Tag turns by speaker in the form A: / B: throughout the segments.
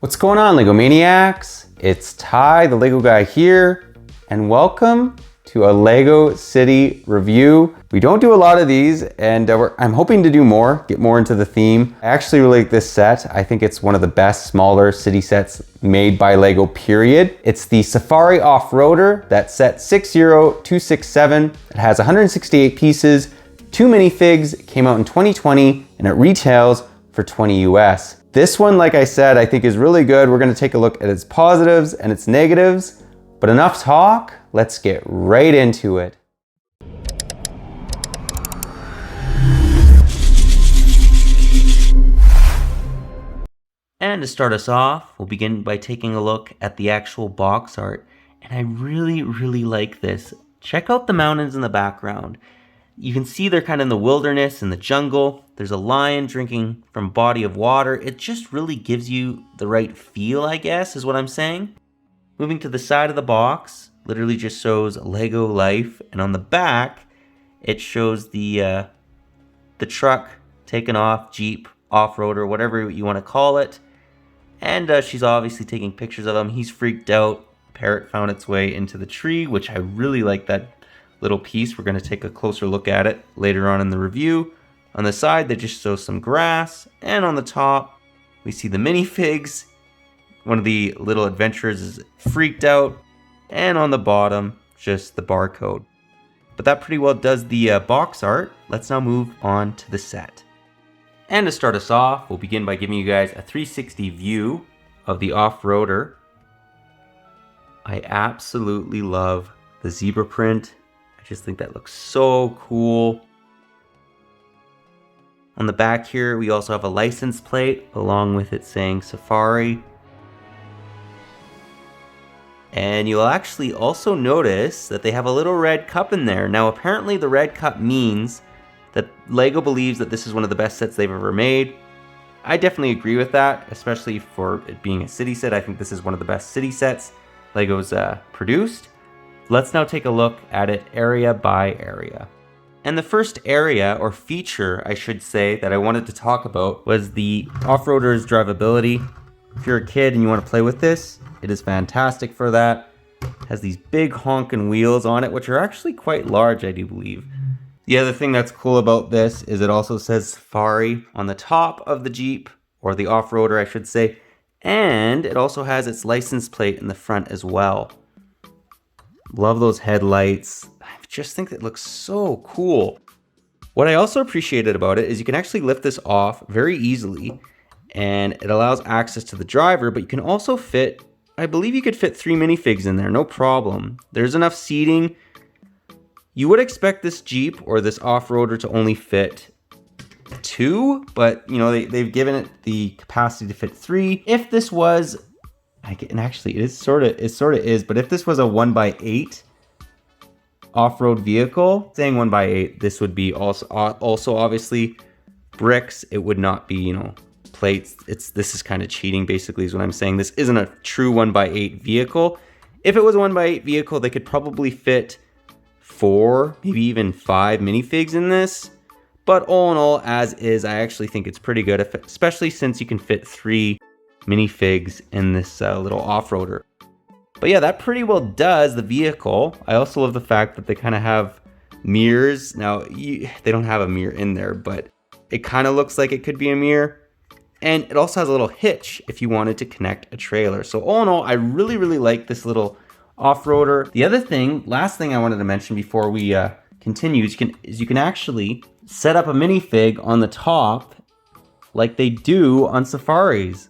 A: What's going on, LEGO Maniacs? It's Ty, the LEGO guy here, and welcome to a LEGO City review. We don't do a lot of these, and I'm hoping to do more, get more into the theme. I actually really like this set. I think it's one of the best smaller city sets made by LEGO, period. It's the Safari Off-Roader, that set 60267. It has 168 pieces, 2 minifigs. It came out in 2020, and it retails for 20 US. This one, like I said, I think is really good. We're gonna take a look at its positives and its negatives, but enough talk, let's get right into it.
B: And to start us off, we'll begin by taking a look at the actual box art. And I really like this. Check out the mountains in the background. You can see they're kind of in the wilderness, in the jungle. There's a lion drinking from a body of water. It just really gives you the right feel, I guess, is what I'm saying. Moving to the side of the box, literally just shows LEGO life. And on the back, it shows the truck taking off, Jeep, off-roader, whatever you want to call it. And she's obviously taking pictures of him. He's freaked out. Parrot found its way into the tree, which I really like that little piece. We're going to take a closer look at it later on in the review. On the side, they just show some grass, and on the top, we see the minifigs. One of the little adventurers is freaked out, and on the bottom, just the barcode. But that pretty well does the box art. Let's now move on to the set. And to start us off, we'll begin by giving you guys a 360 view of the off-roader. I absolutely love the zebra print. I just think that looks so cool. On the back here, we also have a license plate along with it saying Safari. And you'll actually also notice that they have a little red cup in there. Now, apparently the red cup means that LEGO believes that this is one of the best sets they've ever made. I definitely agree with that, especially for it being a city set. I think this is one of the best city sets LEGO's produced. Let's now take a look at it area by area. And the first area, or feature, I should say, that I wanted to talk about was the off-roader's drivability. If you're a kid and you want to play with this, it is fantastic for that. It has these big honking wheels on it, which are actually quite large, I do believe. The other thing that's cool about this is it also says Safari on the top of the Jeep, or the off-roader, I should say, and it also has its license plate in the front as well. Love those headlights. I just think it looks so cool. What I also appreciated about it is you can actually lift this off very easily, and it allows access to the driver, but you can also fit, I believe you could fit 3 minifigs in there, no problem. There's enough seating. You would expect this Jeep or this off-roader to only fit 2, but you know, they've given it the capacity to fit 3. If this was, and actually it sort of is, but if this was a 1x8 off-road vehicle, saying 1x8, this would be also obviously bricks. It would not be, you know, plates. This is kind of cheating, basically, is what I'm saying. This isn't a true 1x8 vehicle. If it was a 1x8 vehicle, they could probably fit 4, maybe even 5 minifigs in this. But all in all, as is, I actually think it's pretty good, especially since you can fit 3 minifigs in this little off-roader. But yeah, that pretty well does the vehicle. I also love the fact that they kind of have mirrors. Now, they don't have a mirror in there, but it kind of looks like it could be a mirror. And it also has a little hitch if you wanted to connect a trailer. So all in all, I really like this little off-roader. The other thing, last thing I wanted to mention before we continue is you can actually set up a minifig on the top like they do on Safaris.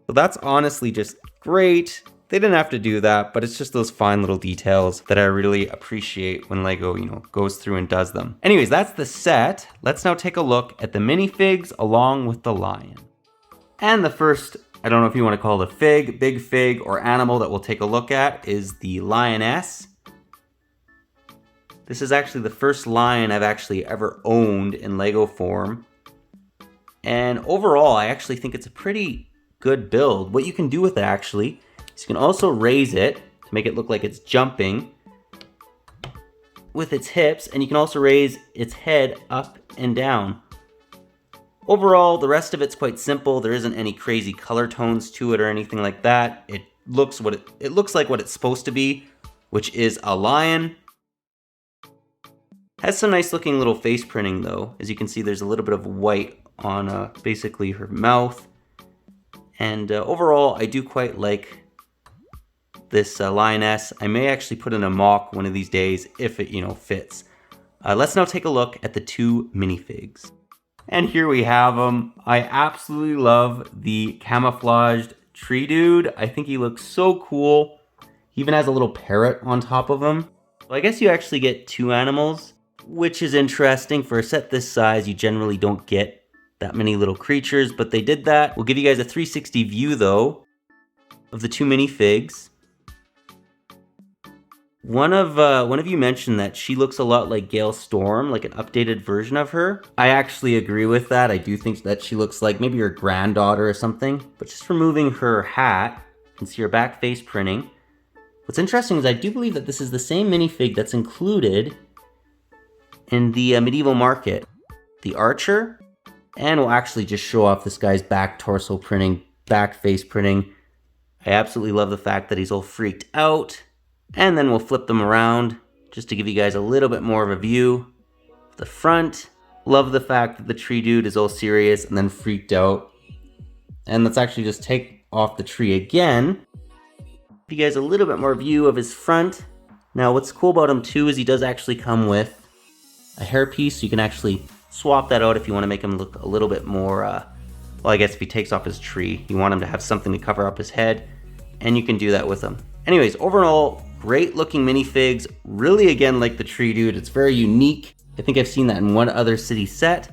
B: So that's honestly just great. They didn't have to do that, but it's just those fine little details that I really appreciate when LEGO, you know, goes through and does them. Anyways, that's the set. Let's now take a look at the minifigs along with the lion. And the first, I don't know if you want to call it a fig, big fig, or animal that we'll take a look at is the Lioness. This is actually the first lion I've actually ever owned in LEGO form. And overall, I actually think it's a pretty good build. What you can do with it actually is you can also raise it to make it look like it's jumping with its hips, and you can also raise its head up and down. Overall, the rest of it's quite simple. There isn't any crazy color tones to it or anything like that. It looks like what it's supposed to be, which is a lion. Has some nice looking little face printing though. As you can see, there's a little bit of white on basically her mouth. And overall, I do quite like this Lioness. I may actually put in a mock one of these days if it, fits. Let's now take a look at the two minifigs. And here we have them. I absolutely love the camouflaged tree dude. I think he looks so cool. He even has a little parrot on top of him. So I guess you actually get two animals, which is interesting. For a set this size, you generally don't get that many little creatures, but they did that. We'll give you guys a 360 view though of the two minifigs. One of you mentioned that she looks a lot like Gale Storm, like an updated version of her. I actually agree with that. I do think that she looks like maybe her granddaughter or something. But just removing her hat, you can see her back face printing. What's interesting is I do believe that this is the same minifig that's included in the medieval market. The archer, and we'll actually just show off this guy's back torso printing, back face printing. I absolutely love the fact that he's all freaked out. And then we'll flip them around just to give you guys a little bit more of a view. The front, love the fact that the tree dude is all serious and then freaked out. And let's actually just take off the tree again. Give you guys a little bit more view of his front. Now what's cool about him too is he does actually come with a hairpiece, so you can actually swap that out if you want to make him look a little bit more, well, I guess if he takes off his tree, you want him to have something to cover up his head, and you can do that with him. Anyways, overall, great looking minifigs. Really, again, like the tree dude, it's very unique. I think I've seen that in one other city set.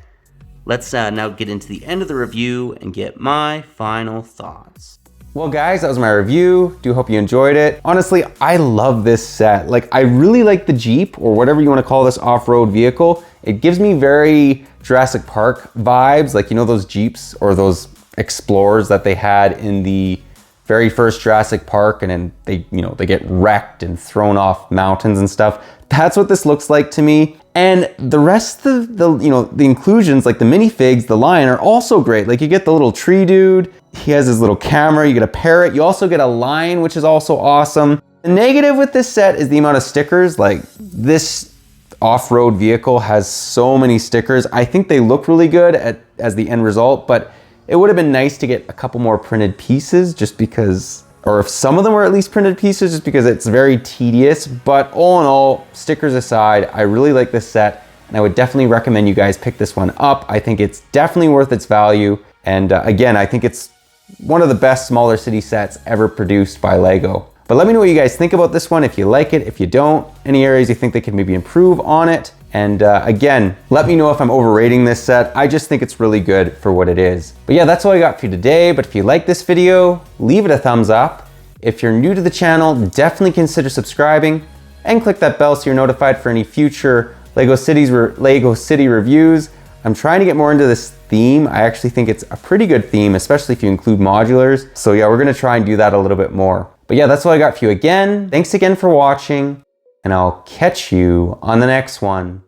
B: Let's now get into the end of the review and get my final thoughts.
A: Well guys, that was my review. Do hope you enjoyed it. Honestly, I love this set. Like, I really like the Jeep, or whatever you want to call this off-road vehicle. It gives me very Jurassic Park vibes, like, those Jeeps or those Explorers that they had in the very first Jurassic Park, and then they get wrecked and thrown off mountains and stuff. That's what this looks like to me. And the rest of the inclusions, like the minifigs, the lion, are also great. Like, you get the little tree dude, he has his little camera, you get a parrot, you also get a lion, which is also awesome. The negative with this set is the amount of stickers. Like, this off-road vehicle has so many stickers. I think they look really good as the end result, but it would have been nice to get a couple more printed pieces, just because, or if some of them were at least printed pieces, just because it's very tedious. But all in all, stickers aside, I really like this set, and I would definitely recommend you guys pick this one up. I think it's definitely worth its value. And again, I think it's one of the best smaller city sets ever produced by LEGO. But let me know what you guys think about this one, if you like it, if you don't, any areas you think they could maybe improve on it. And again, let me know if I'm overrating this set. I just think it's really good for what it is. But yeah, that's all I got for you today. But if you like this video, leave it a thumbs up. If you're new to the channel, definitely consider subscribing and click that bell so you're notified for any future LEGO City reviews. I'm trying to get more into this theme. I actually think it's a pretty good theme, especially if you include modulars. So yeah, we're gonna try and do that a little bit more. But yeah, that's all I got for you again. Thanks again for watching, and I'll catch you on the next one.